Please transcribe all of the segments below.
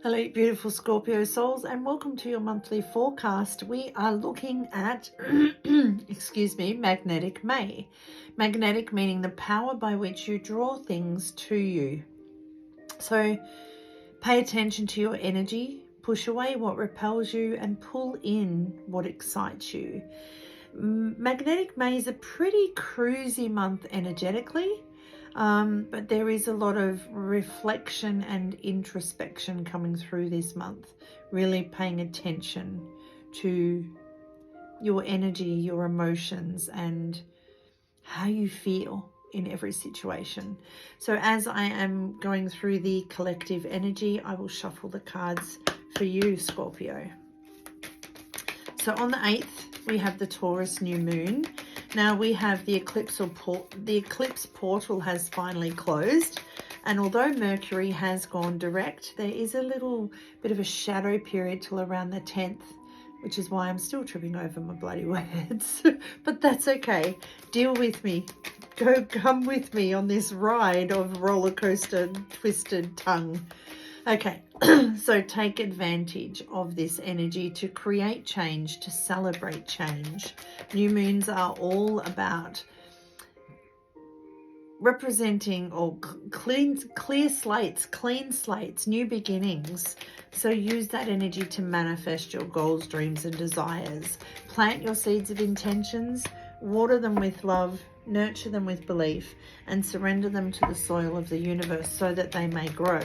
Hello, beautiful Scorpio souls, and welcome to your monthly forecast. We are looking at, excuse me, Magnetic May. Magnetic meaning the power by which you draw things to you. So pay attention to your energy, push away what repels you, and pull in what excites you. Magnetic May is a pretty cruisy month energetically. But there is a lot of reflection and introspection coming through this month, really paying attention to your energy, your emotions, and how you feel in every situation. So as I am going through the collective energy, I will shuffle the cards for you, Scorpio. So on the 8th, we have the Taurus new moon. Now we have the eclipse portal has finally closed, and although Mercury has gone direct, there is a little bit of a shadow period till around the 10th, which is why I'm still tripping over my bloody words. But that's okay. Deal with me. Come with me on this ride of roller coaster twisted tongue. Okay, so take advantage of this energy to create change, to celebrate change. New moons are all about representing or clear slates, clean slates, new beginnings. So use that energy to manifest your goals, dreams, and desires. Plant your seeds of intentions, water them with love, nurture them with belief, and surrender them to the soil of the universe so that they may grow.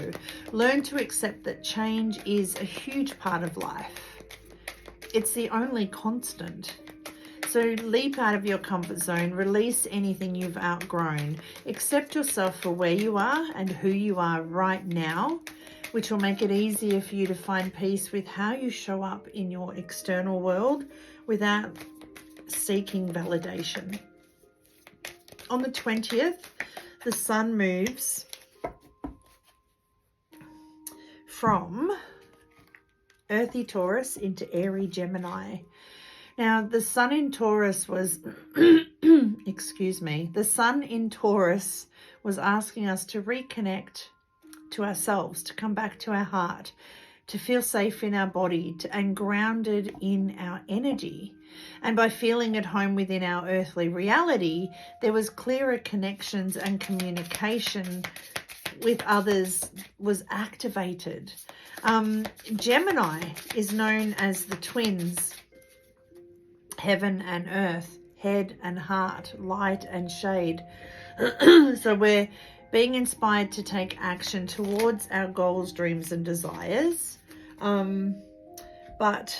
Learn to accept that change is a huge part of life. It's the only constant. So leap out of your comfort zone, release anything you've outgrown, accept yourself for where you are and who you are right now, which will make it easier for you to find peace with how you show up in your external world without seeking validation. On the 20th, the sun moves from earthy Taurus into airy Gemini. Now, the sun in Taurus was, excuse me, the sun in Taurus was asking us to reconnect to ourselves, to come back to our heart, to feel safe in our body and grounded in our energy. And by feeling at home within our earthly reality, there was clearer connections and communication with others was activated. Gemini is known as the twins, heaven and earth, head and heart, light and shade. So we're being inspired to take action towards our goals, dreams, and desires. But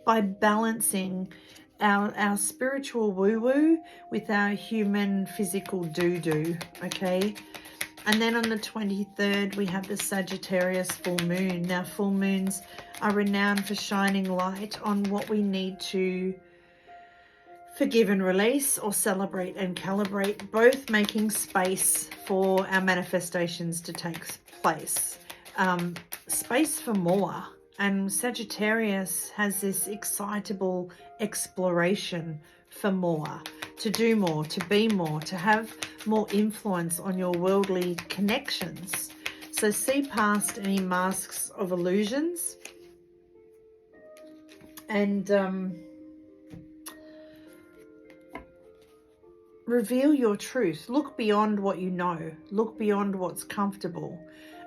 by balancing our spiritual woo-woo with our human physical doo-doo, okay? And then on the 23rd, we have the Sagittarius full moon. Now, full moons are renowned for shining light on what we need to forgive and release, or celebrate and calibrate, both making space for our manifestations to take place. Space for more. And Sagittarius has this excitable exploration for more, to do more, to be more, to have more influence on your worldly connections. So see past any masks of illusions and reveal your truth. Look beyond what you know. Look beyond what's comfortable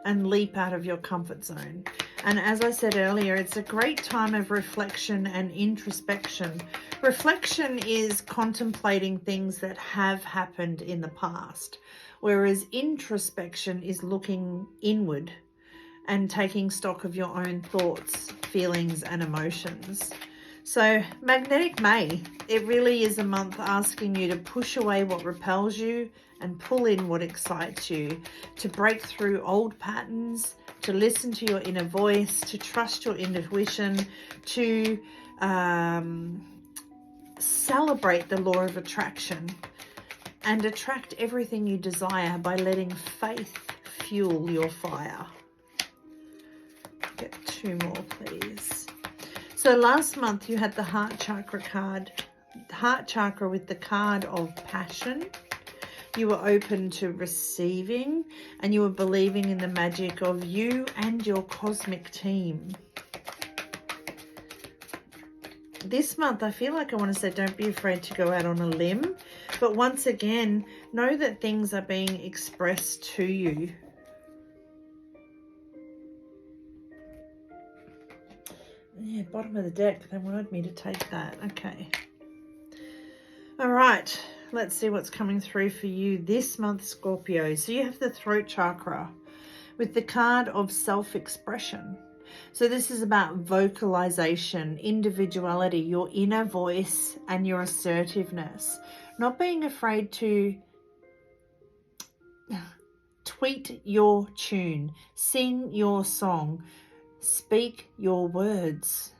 and leap out of your comfort zone. And as I said earlier, it's a great time of reflection and introspection. Reflection is contemplating things that have happened in the past, whereas introspection is looking inward and taking stock of your own thoughts, feelings, and emotions. So Magnetic May, it really is a month asking you to push away what repels you and pull in what excites you, to break through old patterns, to listen to your inner voice, to trust your intuition, to celebrate the law of attraction and attract everything you desire by letting faith fuel your fire. Get two more, please. So last month you had the heart chakra card, heart chakra with the card of passion. You were open to receiving, and you were believing in the magic of you and your cosmic team. This month, I feel like I want to say don't be afraid to go out on a limb. But once again, know that things are being expressed to you. Yeah, bottom of the deck. They wanted me to take that. Okay. All right. Let's see what's coming through for you this month, Scorpio. So you have the throat chakra with the card of self-expression. So this is about vocalization, individuality, your inner voice and your assertiveness. Not being afraid to tweet your tune, sing your song, speak your words.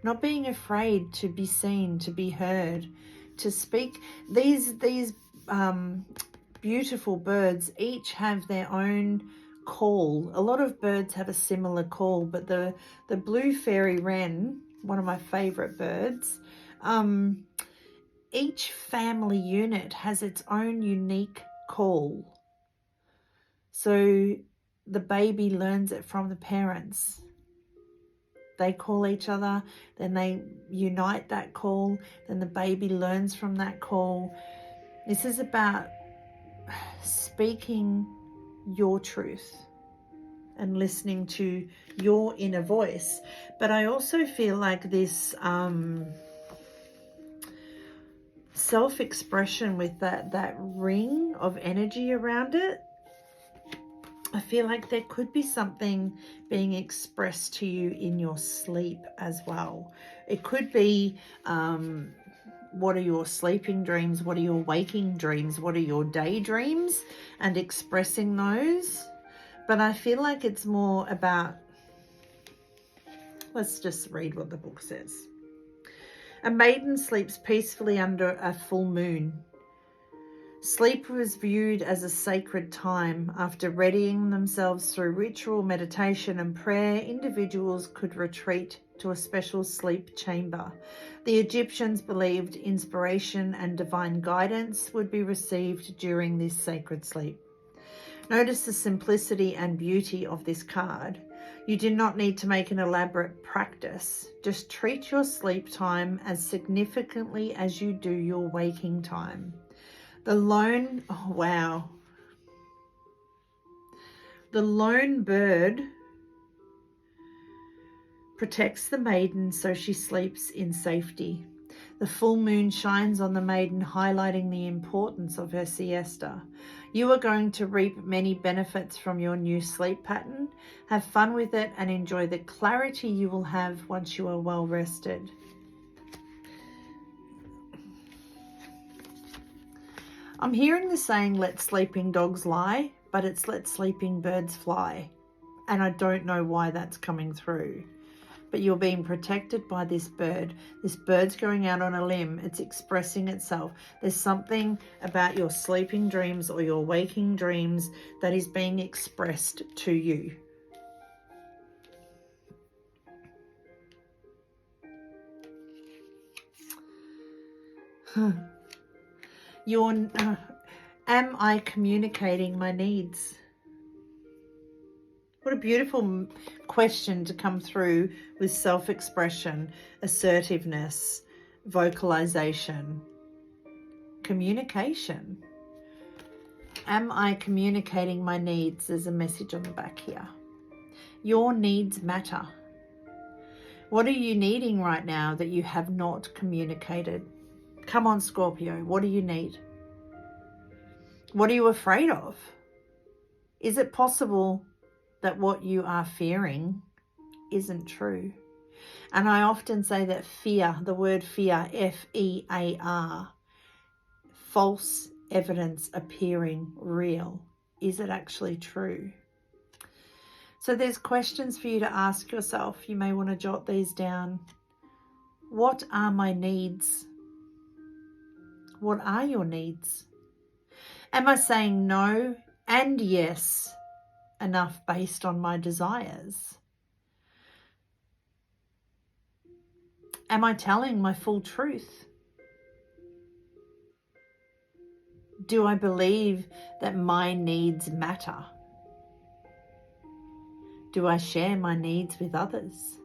Not being afraid to be seen, to be heard, to speak. These beautiful birds each have their own call. A lot of birds have a similar call, but the blue fairy wren, one of my favorite birds, each family unit has its own unique call. So the baby learns it from the parents. They call each other, then they unite that call, then the baby learns from that call. This is about speaking your truth and listening to your inner voice. But I also feel like this self-expression with that ring of energy around it, I feel like there could be something being expressed to you in your sleep as well. It could be, what are your sleeping dreams? What are your waking dreams? What are your daydreams? And expressing those. But I feel like it's more about, let's just read what the book says. A maiden sleeps peacefully under a full moon. Sleep was viewed as a sacred time. After readying themselves through ritual, meditation and prayer, individuals could retreat to a special sleep chamber. The Egyptians believed inspiration and divine guidance would be received during this sacred sleep. Notice the simplicity and beauty of this card. You do not need to make an elaborate practice. Just treat your sleep time as significantly as you do your waking time. The lone, oh wow. The lone bird protects the maiden so she sleeps in safety. The full moon shines on the maiden, highlighting the importance of her siesta. You are going to reap many benefits from your new sleep pattern. Have fun with it and enjoy the clarity you will have once you are well rested. I'm hearing the saying, let sleeping dogs lie, but it's let sleeping birds fly. And I don't know why that's coming through. But you're being protected by this bird. This bird's going out on a limb. It's expressing itself. There's something about your sleeping dreams or your waking dreams that is being expressed to you. Am I communicating my needs? What a beautiful question to come through with self-expression, assertiveness, vocalization, communication. Am I communicating my needs? There's a message on the back here. Your needs matter. What are you needing right now that you have not communicated? Come on, Scorpio, what do you need? What are you afraid of? Is it possible that what you are fearing isn't true? And I often say that fear, the word fear, F-E-A-R, false evidence appearing real. Is it actually true? So there's questions for you to ask yourself. You may want to jot these down. What are my needs? What are your needs? Am I saying no and yes enough based on my desires? Am I telling my full truth? Do I believe that my needs matter? Do I share my needs with others?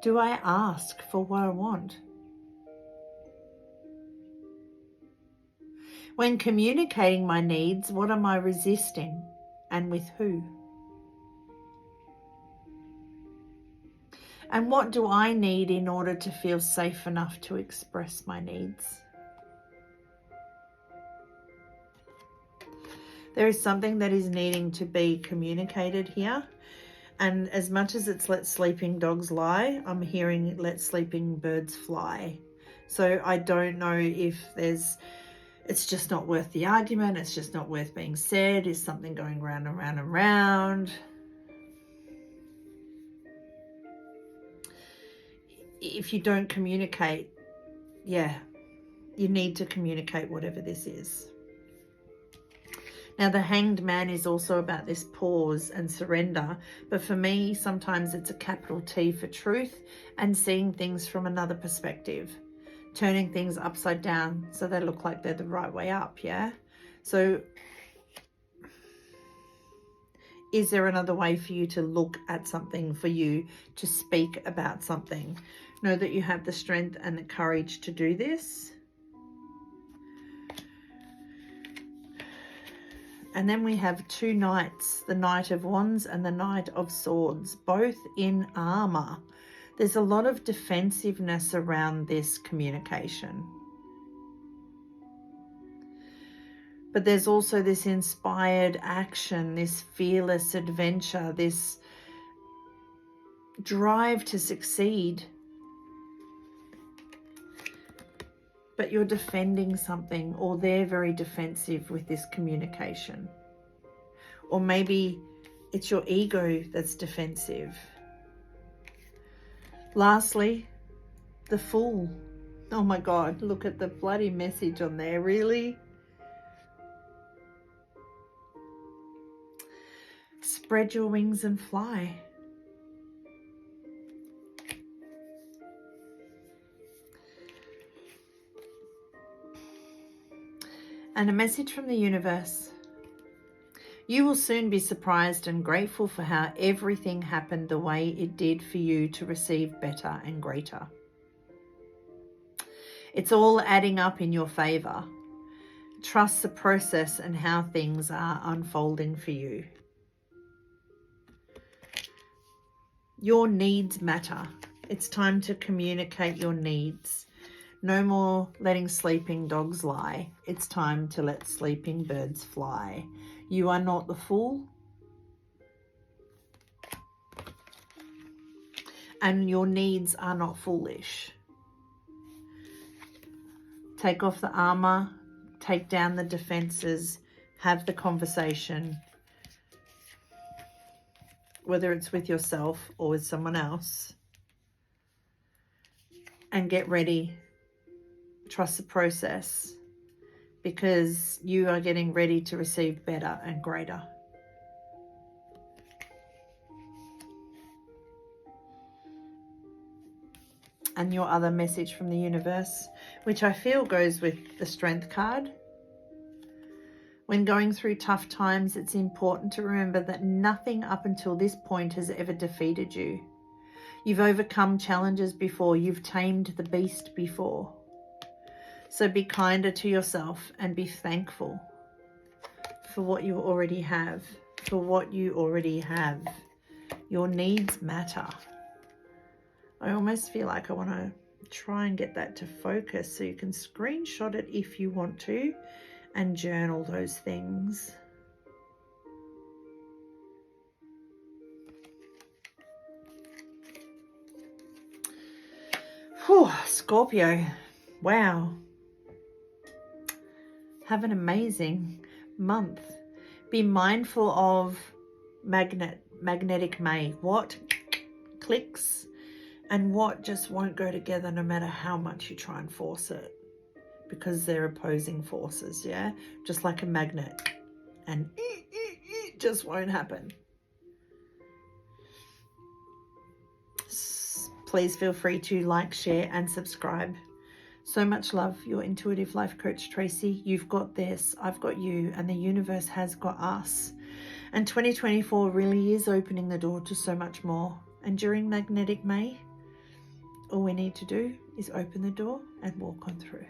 Do I ask for what I want? When communicating my needs, what am I resisting and with who? And what do I need in order to feel safe enough to express my needs? There is something that is needing to be communicated here. And as much as it's let sleeping dogs lie, I'm hearing let sleeping birds fly. So I don't know if it's just not worth the argument. It's just not worth being said. Is something going round and round and round? If you don't communicate, yeah, you need to communicate whatever this is. Now, the Hanged Man is also about this pause and surrender. But for me, sometimes it's a capital T for truth and seeing things from another perspective. Turning things upside down so they look like they're the right way up, yeah? So is there another way for you to look at something, for you to speak about something? Know that you have the strength and the courage to do this. And then we have two knights, the Knight of Wands and the Knight of Swords, both in armor. There's a lot of defensiveness around this communication. But there's also this inspired action, this fearless adventure, this drive to succeed. But you're defending something, or they're very defensive with this communication. Or maybe it's your ego that's defensive. Lastly, the Fool. Oh my God, look at the bloody message on there, really? Spread your wings and fly. And a message from the universe. You will soon be surprised and grateful for how everything happened the way it did for you to receive better and greater. It's all adding up in your favor. Trust the process and how things are unfolding for you. Your needs matter. It's time to communicate your needs. No more letting sleeping dogs lie. It's time to let sleeping birds fly. You are not the fool. And your needs are not foolish. Take off the armor, take down the defenses, have the conversation, whether it's with yourself or with someone else, and get ready. Trust the process, because you are getting ready to receive better and greater. And your other message from the universe, which I feel goes with the Strength card. When going through tough times, it's important to remember that nothing up until this point has ever defeated you. You've overcome challenges before. You've tamed the beast before. So be kinder to yourself and be thankful for what you already have. For what you already have. Your needs matter. I almost feel like I want to try and get that to focus, so you can screenshot it if you want to and journal those things. Whew, Scorpio, wow. Have an amazing month. Be mindful of magnetic May. What clicks and what just won't go together no matter how much you try and force it, because they're opposing forces, yeah? Just like a magnet. And it just won't happen. Please feel free to like, share and subscribe. So much love, your intuitive life coach, Tracey. You've got this, I've got you, and the universe has got us. And 2024 really is opening the door to so much more. And during Magnetic May, all we need to do is open the door and walk on through.